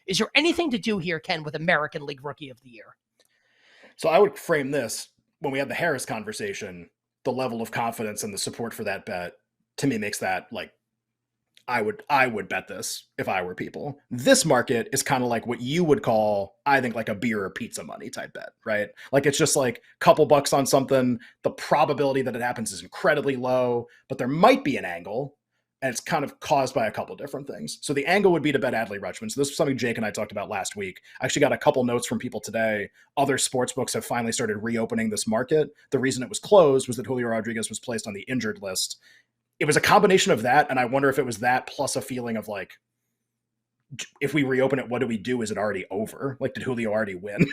Is there anything to do here, Ken, with American League Rookie of the Year? So I would frame this when we had the Harris conversation, the level of confidence and the support for that bet to me makes that like I would bet this if I were people. This market is kind of like what you would call, I think, like a beer or pizza money type bet, right? Like it's just like a couple bucks on something. The probability that it happens is incredibly low, but there might be an angle, and it's kind of caused by a couple different things. So the angle would be to bet Adley Rutschman. So this was something Jake and I talked about last week. I actually got a couple notes from people today. Other sports books have finally started reopening this market. The reason it was closed was that Julio Rodriguez was placed on the injured list. It was a combination of that, and I wonder if it was that plus a feeling of like, if we reopen it, what do we do? Is it already over? Like, did Julio already win?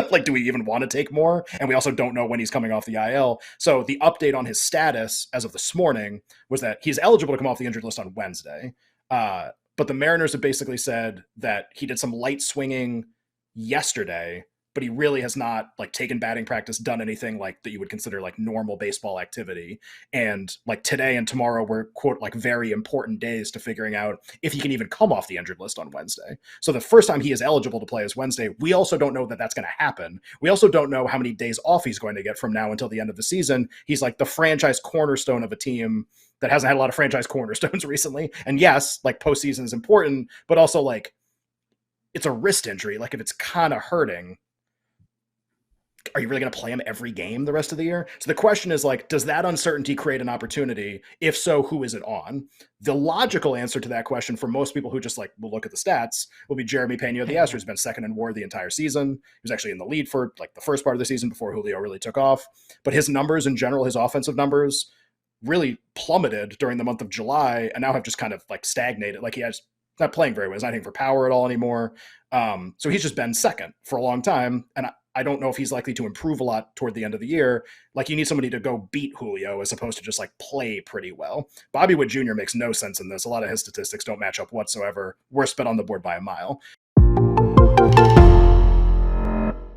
Like, do we even want to take more? And we also don't know when he's coming off the IL. So the update on his status as of this morning was that he's eligible to come off the injured list on Wednesday. But the Mariners have basically said that he did some light swinging yesterday, but he really has not like taken batting practice, done anything like that you would consider like normal baseball activity. And like today and tomorrow were quote like very important days to figuring out if he can even come off the injured list on Wednesday. So the first time he is eligible to play is Wednesday. We also don't know that that's going to happen. We also don't know how many days off he's going to get from now until the end of the season. He's like the franchise cornerstone of a team that hasn't had a lot of franchise cornerstones recently. And yes, like postseason is important, but also like it's a wrist injury. Like if it's kind of hurting, are you really going to play him every game the rest of the year? So the question is like, does that uncertainty create an opportunity? If so, who is it on? The logical answer to that question for most people who just like will look at the stats will be Jeremy Pena of the Astros. Has been second in WAR the entire season. He was actually in the lead for like the first part of the season before Julio really took off. But his numbers in general, his offensive numbers really plummeted during the month of July and now have just kind of like stagnated. Like he's not playing very well. He's not hitting for power at all anymore. So he's just been second for a long time. And I don't know if he's likely to improve a lot toward the end of the year. Like you need somebody to go beat Julio as opposed to just like play pretty well. Bobby Witt Jr. makes no sense in this. A lot of his statistics don't match up whatsoever. Worst bet on the board by a mile.